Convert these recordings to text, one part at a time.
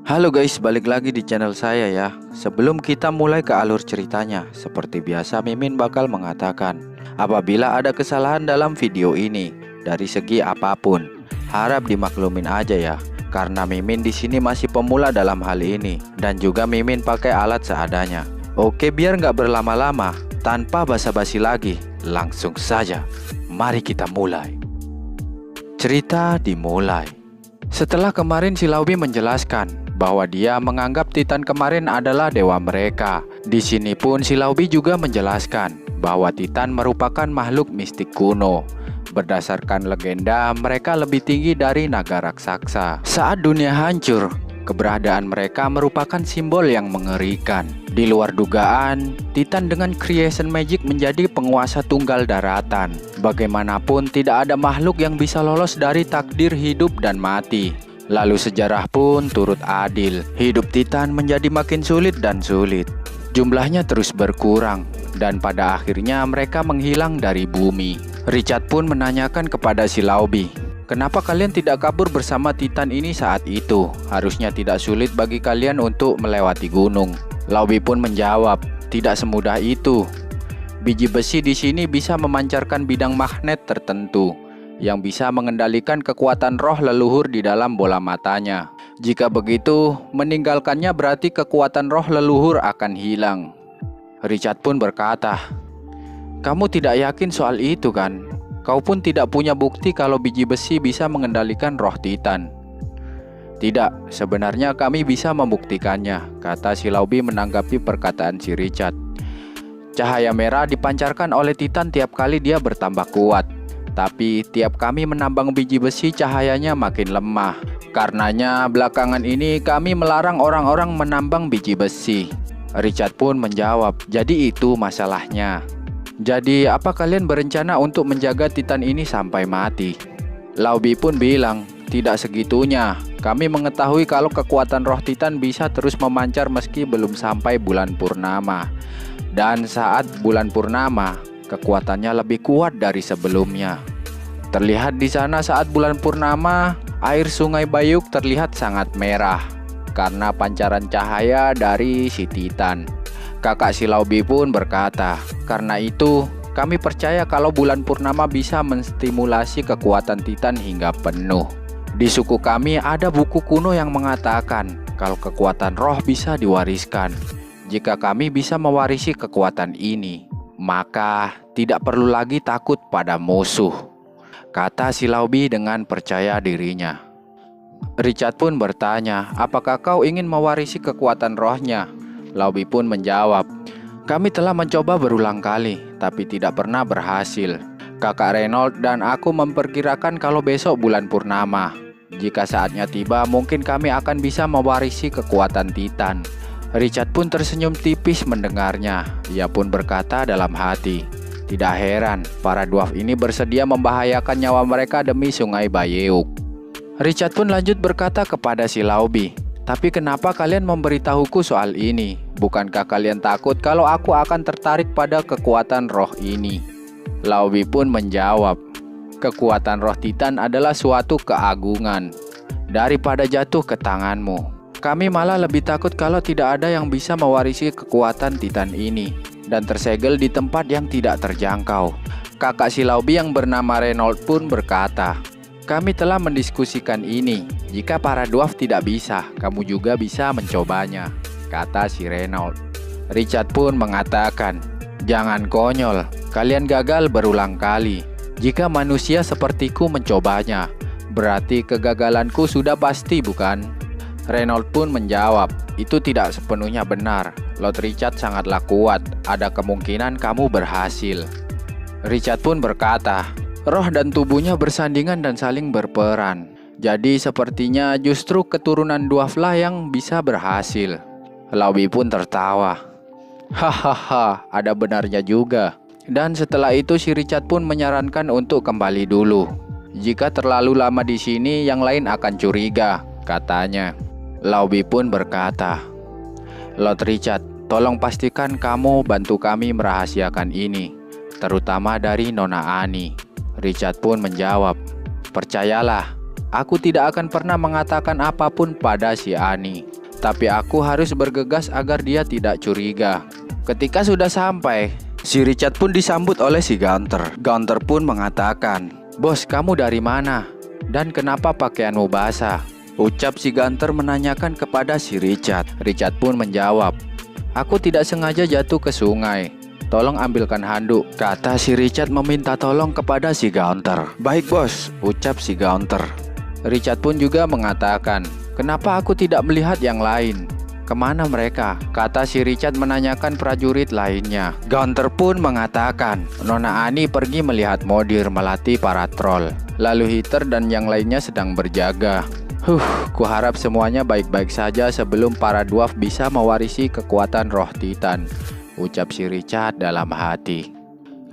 Halo guys, balik lagi di channel saya ya. Sebelum kita mulai ke alur ceritanya, seperti biasa Mimin bakal mengatakan, apabila ada kesalahan dalam video ini dari segi apapun, harap dimaklumin aja ya. Karena Mimin di sini masih pemula dalam hal ini dan juga Mimin pakai alat seadanya. Oke, biar nggak berlama-lama, tanpa basa-basi lagi, langsung saja. Mari kita mulai. Cerita dimulai. Setelah kemarin si Laubi menjelaskan bahwa dia menganggap Titan kemarin adalah dewa mereka. Di sini pun si Laubi juga menjelaskan bahwa Titan merupakan makhluk mistik kuno. Berdasarkan legenda, mereka lebih tinggi dari naga raksasa. Saat dunia hancur, keberadaan mereka merupakan simbol yang mengerikan. Di luar dugaan, Titan dengan creation magic menjadi penguasa tunggal daratan. Bagaimanapun tidak ada makhluk yang bisa lolos dari takdir hidup dan mati. Lalu sejarah pun turut adil. Hidup Titan menjadi makin sulit dan sulit. Jumlahnya terus berkurang dan pada akhirnya mereka menghilang dari bumi. Richard pun menanyakan kepada si Laubi, kenapa kalian tidak kabur bersama Titan ini saat itu? Harusnya tidak sulit bagi kalian untuk melewati gunung. Laubi pun menjawab, tidak semudah itu. Biji besi di sini bisa memancarkan bidang magnet tertentu yang bisa mengendalikan kekuatan roh leluhur di dalam bola matanya. Jika begitu, meninggalkannya berarti kekuatan roh leluhur akan hilang. Richard pun berkata, kamu tidak yakin soal itu kan? Kau pun tidak punya bukti kalau biji besi bisa mengendalikan roh Titan. Tidak, sebenarnya kami bisa membuktikannya, kata si Laubi menanggapi perkataan si Richard. Cahaya merah dipancarkan oleh Titan tiap kali dia bertambah kuat. Tapi tiap kami menambang biji besi cahayanya makin lemah. Karenanya belakangan ini kami melarang orang-orang menambang biji besi. Richard pun menjawab, jadi itu masalahnya. Jadi apa kalian berencana untuk menjaga Titan ini sampai mati? Laubi pun bilang, tidak segitunya. Kami mengetahui kalau kekuatan roh Titan bisa terus memancar meski belum sampai bulan purnama. Dan saat bulan purnama, kekuatannya lebih kuat dari sebelumnya. Terlihat di sana saat bulan purnama, air sungai Bayuk terlihat sangat merah karena pancaran cahaya dari si Titan. Kakak si Laubi pun berkata, karena itu kami percaya kalau bulan purnama bisa menstimulasi kekuatan Titan hingga penuh. Di suku kami ada buku kuno yang mengatakan kalau kekuatan roh bisa diwariskan. Jika kami bisa mewarisi kekuatan ini, maka tidak perlu lagi takut pada musuh, kata si Laubi dengan percaya dirinya. Richard pun bertanya, apakah kau ingin mewarisi kekuatan rohnya? Laubi pun menjawab, kami telah mencoba berulang kali, tapi tidak pernah berhasil. Kakak Reynold dan aku memperkirakan kalau besok bulan purnama. Jika saatnya tiba, mungkin kami akan bisa mewarisi kekuatan Titan. Richard pun tersenyum tipis mendengarnya. Ia pun berkata dalam hati, tidak heran para dwarf ini bersedia membahayakan nyawa mereka demi sungai Bayeuk. Richard pun lanjut berkata kepada si Laubi, tapi kenapa kalian memberitahuku soal ini? Bukankah kalian takut kalau aku akan tertarik pada kekuatan roh ini? Laubi pun menjawab, kekuatan roh Titan adalah suatu keagungan. Daripada jatuh ke tanganmu, kami malah lebih takut kalau tidak ada yang bisa mewarisi kekuatan Titan ini dan tersegel di tempat yang tidak terjangkau. Kakak si Laubi yang bernama Reynold pun berkata, kami telah mendiskusikan ini. Jika para dwarf tidak bisa, kamu juga bisa mencobanya, kata si Reynold. Richard pun mengatakan, jangan konyol, kalian gagal berulang kali. Jika manusia sepertiku mencobanya, berarti kegagalanku sudah pasti bukan? Reynold pun menjawab, itu tidak sepenuhnya benar. Lord Richard sangatlah kuat, ada kemungkinan kamu berhasil. Richard pun berkata, roh dan tubuhnya bersandingan dan saling berperan. Jadi sepertinya justru keturunan dwarflah yang bisa berhasil. Laubi pun tertawa. Hahaha, ada benarnya juga. Dan setelah itu si Richard pun menyarankan untuk kembali dulu. Jika terlalu lama di sini, yang lain akan curiga, katanya. Laubi pun berkata, Lord Richard, tolong pastikan kamu bantu kami merahasiakan ini, terutama dari Nona Ani. Richard pun menjawab, percayalah, Aku tidak akan pernah mengatakan apapun pada si Ani. Tapi aku harus bergegas agar dia tidak curiga. Ketika sudah sampai, si Richard pun disambut oleh si Gunter. Gunter pun mengatakan, "Bos, kamu dari mana? Dan kenapa pakaianmu basah?" Ucap si Gunter menanyakan kepada si Richard. Richard pun menjawab, "Aku tidak sengaja jatuh ke sungai. Tolong ambilkan handuk," kata si Richard meminta tolong kepada si Gunter. "Baik bos," ucap si Gunter. Richard pun juga mengatakan, "Kenapa aku tidak melihat yang lain? Kemana mereka?" kata si Richard menanyakan prajurit lainnya. Gunter pun mengatakan, "Nona Ani pergi melihat Modir melatih para troll. Lalu Heather dan yang lainnya sedang berjaga. Kuharap semuanya baik-baik saja sebelum para dwarf bisa mewarisi kekuatan roh Titan," ucap si Richard dalam hati.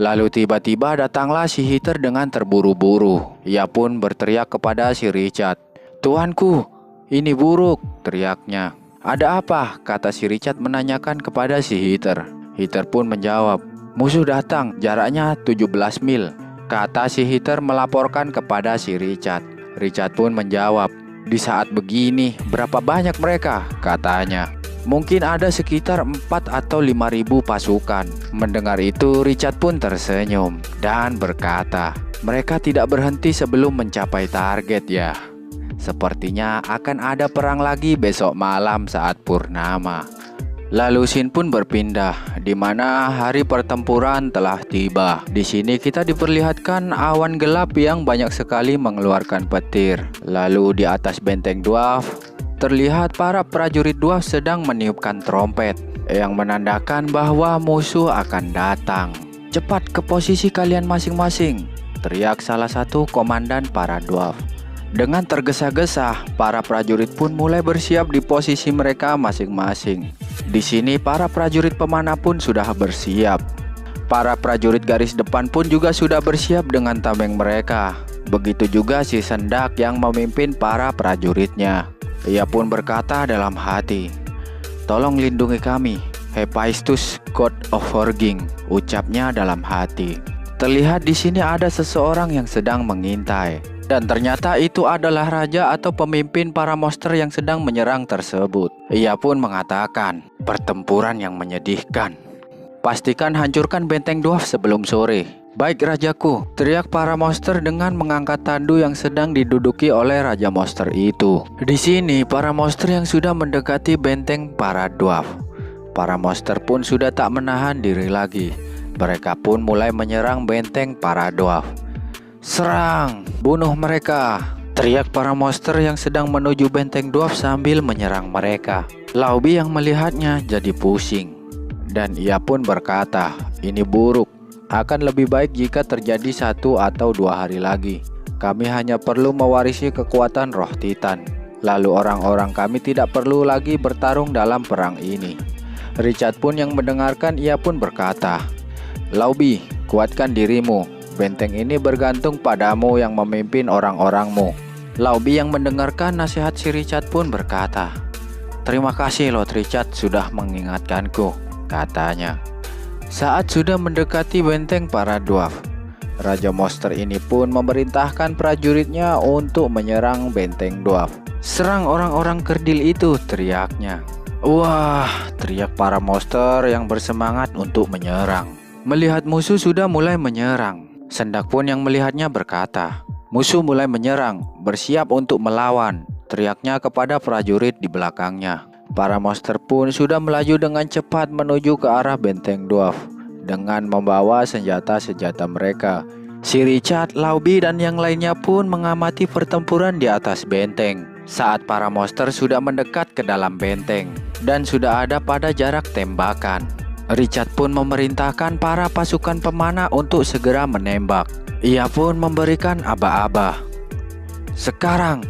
Lalu tiba-tiba datanglah si Heather dengan terburu-buru. Ia pun berteriak kepada si Richard, "Tuanku, ini buruk," teriaknya. "Ada apa?" kata si Richard menanyakan kepada si Heather. Heather pun menjawab, "Musuh datang, jaraknya 17 mil," kata si Heather melaporkan kepada si Richard. Richard pun menjawab, "Di saat begini, berapa banyak mereka?" katanya. "Mungkin ada sekitar 4 atau 5.000 pasukan." Mendengar itu, Richard pun tersenyum dan berkata, "Mereka tidak berhenti sebelum mencapai target ya. Sepertinya akan ada perang lagi besok malam saat purnama." Lalu scene pun berpindah, di mana hari pertempuran telah tiba. Di sini kita diperlihatkan awan gelap yang banyak sekali mengeluarkan petir. Lalu di atas benteng dwarf, terlihat para prajurit dwarf sedang meniupkan trompet yang menandakan bahwa musuh akan datang. "Cepat ke posisi kalian masing-masing," teriak salah satu komandan para dwarf. Dengan tergesa-gesa, para prajurit pun mulai bersiap di posisi mereka masing-masing. Di sini para prajurit pemanah pun sudah bersiap. Para prajurit garis depan pun juga sudah bersiap dengan tameng mereka. Begitu juga si Sendak yang memimpin para prajuritnya. Ia pun berkata dalam hati, "Tolong lindungi kami, Hephaestus, God of Forging," ucapnya dalam hati. Terlihat di sini ada seseorang yang sedang mengintai. Dan ternyata itu adalah raja atau pemimpin para monster yang sedang menyerang tersebut. Ia pun mengatakan, "Pertempuran yang menyedihkan. Pastikan hancurkan benteng dwarf sebelum sore." "Baik rajaku," teriak para monster dengan mengangkat tandu yang sedang diduduki oleh raja monster itu. Di sini para monster yang sudah mendekati benteng para dwarf. Para monster pun sudah tak menahan diri lagi. Mereka pun mulai menyerang benteng para dwarf. "Serang! Bunuh mereka!" teriak para monster yang sedang menuju benteng dwarf sambil menyerang mereka. Laobi yang melihatnya jadi pusing. Dan ia pun berkata, "Ini buruk. Akan lebih baik jika terjadi 1 atau 2 hari lagi. Kami hanya perlu mewarisi kekuatan roh Titan. Lalu orang-orang kami tidak perlu lagi bertarung dalam perang ini." Richard pun yang mendengarkan, ia pun berkata, "Laobi, kuatkan dirimu. Benteng ini bergantung padamu yang memimpin orang-orangmu." Laobi yang mendengarkan nasihat si Richard pun berkata, "Terima kasih Lord Richard sudah mengingatkanku," katanya. Saat sudah mendekati benteng para dwarf, raja monster ini pun memerintahkan prajuritnya untuk menyerang benteng dwarf. "Serang orang-orang kerdil itu," teriaknya. "Wah!" teriak para monster yang bersemangat untuk menyerang. Melihat musuh sudah mulai menyerang, Sendak pun yang melihatnya berkata, "Musuh mulai menyerang, bersiap untuk melawan," teriaknya kepada prajurit di belakangnya. Para monster pun sudah melaju dengan cepat menuju ke arah benteng dwarf dengan membawa senjata-senjata mereka. Si Richard, Laobi, dan yang lainnya pun mengamati pertempuran di atas benteng. Saat para monster sudah mendekat ke dalam benteng dan sudah ada pada jarak tembakan, Richard pun memerintahkan para pasukan pemanah untuk segera menembak. Ia pun memberikan aba-aba. "Sekarang,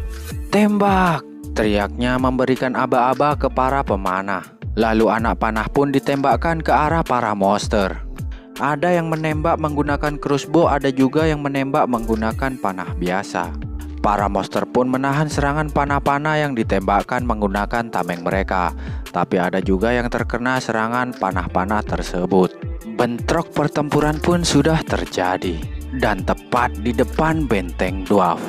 tembak!" teriaknya memberikan aba-aba ke para pemanah. Lalu anak panah pun ditembakkan ke arah para monster. Ada yang menembak menggunakan crossbow, ada juga yang menembak menggunakan panah biasa. Para monster pun menahan serangan panah-panah yang ditembakkan menggunakan tameng mereka. Tapi ada juga yang terkena serangan panah-panah tersebut. Bentrok pertempuran pun sudah terjadi. Dan tepat di depan benteng dwarf,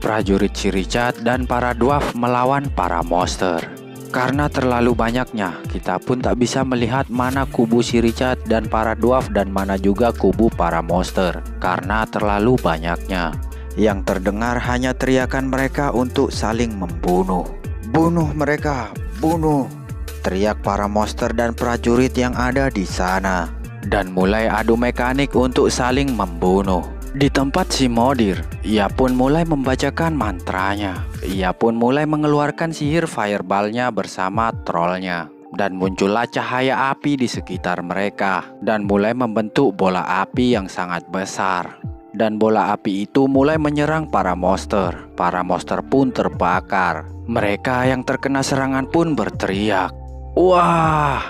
Prajurit si Richard dan para dwarf melawan para monster. Karena terlalu banyaknya, kita pun tak bisa melihat mana kubu si Richard dan para dwarf dan mana juga kubu para monster. Karena terlalu banyaknya. Yang terdengar hanya teriakan mereka untuk saling membunuh. Bunuh mereka, bunuh! Teriak para monster dan prajurit yang ada di sana. Dan mulai adu mekanik untuk saling membunuh. Di tempat si Modir, ia pun mulai membacakan mantranya. Ia pun mulai mengeluarkan sihir fireball-nya bersama trollnya. Dan muncullah cahaya api di sekitar mereka. Dan mulai membentuk bola api yang sangat besar. Dan bola api itu mulai menyerang para monster. Para monster pun terbakar. Mereka yang terkena serangan pun berteriak, "Wah!"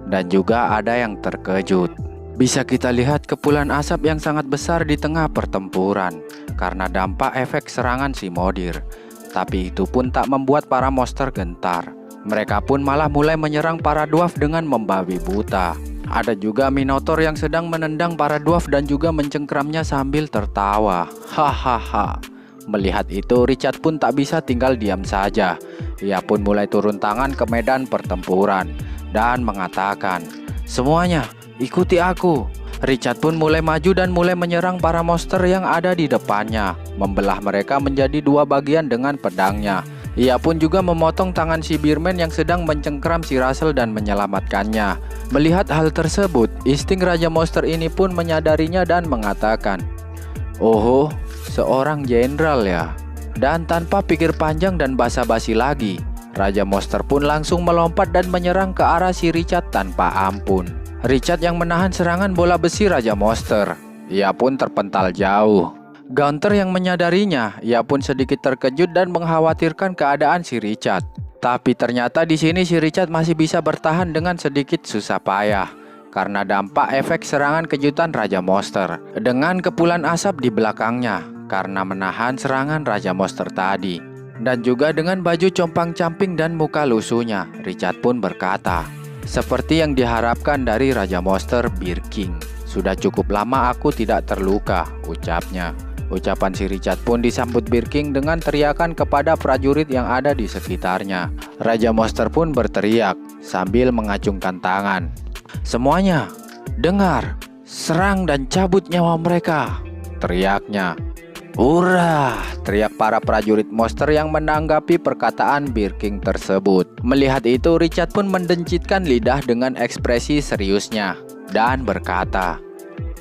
Dan juga ada yang terkejut. Bisa kita lihat kepulan asap yang sangat besar di tengah pertempuran karena dampak efek serangan si Modir. Tapi itu pun tak membuat para monster gentar. Mereka pun malah mulai menyerang para dwarf dengan membabi buta. Ada juga Minotaur yang sedang menendang para dwarf dan juga mencengkramnya sambil tertawa. Hahaha. Melihat itu, Richard pun tak bisa tinggal diam saja. Ia pun mulai turun tangan ke medan pertempuran dan mengatakan, "Semuanya, ikuti aku." Richard pun mulai maju dan mulai menyerang para monster yang ada di depannya, membelah mereka menjadi dua bagian dengan pedangnya. Ia pun juga memotong tangan si Bearman yang sedang mencengkram si Russell dan menyelamatkannya. Melihat hal tersebut, insting Raja Monster ini pun menyadarinya dan mengatakan, "Oh, seorang jenderal ya." Dan tanpa pikir panjang dan basa-basi lagi, Raja Monster pun langsung melompat dan menyerang ke arah si Richard tanpa ampun. Richard yang menahan serangan bola besi Raja Monster. Ia pun terpental jauh. Gaunter yang menyadarinya, ia pun sedikit terkejut dan mengkhawatirkan keadaan si Richard. Tapi ternyata di sini si Richard masih bisa bertahan dengan sedikit susah payah karena dampak efek serangan kejutan Raja Monster dengan kepulan asap di belakangnya karena menahan serangan Raja Monster tadi. Dan juga dengan baju compang-camping dan muka lusuhnya, Richard pun berkata, "Seperti yang diharapkan dari Raja Monster, Bear King. Sudah cukup lama aku tidak terluka," ucapnya. Ucapan si Richard pun disambut Bear King dengan teriakan kepada prajurit yang ada di sekitarnya. Raja Monster pun berteriak sambil mengacungkan tangan, "Semuanya, dengar, serang dan cabut nyawa mereka," teriaknya. "Hurrah!" teriak para prajurit monster yang menanggapi perkataan Bear King tersebut. Melihat itu, Richard pun mendencitkan lidah dengan ekspresi seriusnya dan berkata,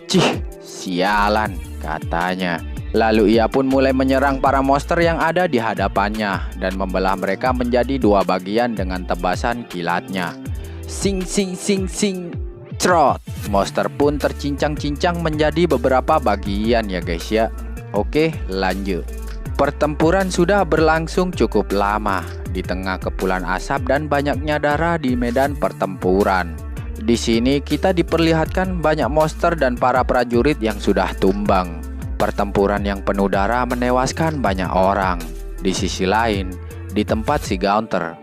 "Cih, sialan," katanya. Lalu ia pun mulai menyerang para monster yang ada di hadapannya dan membelah mereka menjadi dua bagian dengan tebasan kilatnya. Sing sing sing sing, trot. Monster pun tercincang-cincang menjadi beberapa bagian ya guys ya. Oke, lanjut. Pertempuran sudah berlangsung cukup lama di tengah kepulan asap dan banyaknya darah di medan pertempuran. Di sini kita diperlihatkan banyak monster dan para prajurit yang sudah tumbang. Pertempuran yang penuh darah menewaskan banyak orang. Di sisi lain, di tempat si Gaunter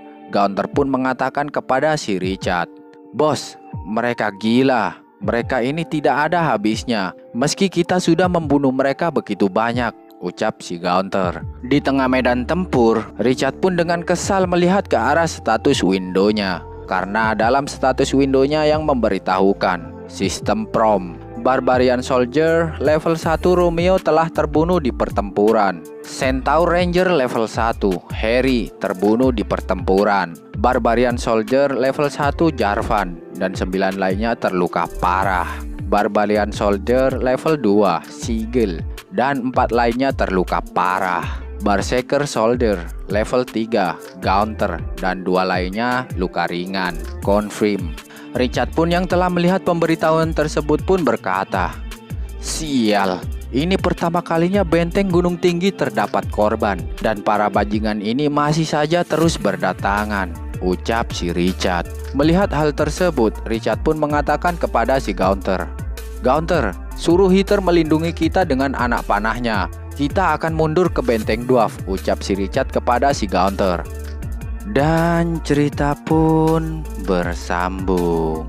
pun mengatakan kepada si Richard, "Bos, mereka gila. Mereka ini tidak ada habisnya. Meski kita sudah membunuh mereka begitu banyak," ucap si Gaunter. Di tengah medan tempur, Richard pun dengan kesal melihat ke arah status window-nya. Karena dalam status window-nya yang memberitahukan sistem prom, Barbarian Soldier level 1 Romeo telah terbunuh di pertempuran. Centaur Ranger level 1 Harry terbunuh di pertempuran. Barbarian Soldier level 1 Jarvan dan 9 lainnya terluka parah. Barbarian Soldier level 2 Sigel dan 4 lainnya terluka parah. Berserker Soldier level 3 Gaunter dan 2 lainnya luka ringan. Confirm. Richard pun yang telah melihat pemberitahuan tersebut pun berkata, "Sial, ini pertama kalinya benteng Gunung Tinggi terdapat korban dan para bajingan ini masih saja terus berdatangan," ucap si Richard. Melihat hal tersebut, Richard pun mengatakan kepada si Gaunter, "Gaunter, suruh Hitler melindungi kita dengan anak panahnya. Kita akan mundur ke benteng Dwarf," ucap si Richard kepada si Gaunter. Dan cerita pun bersambung.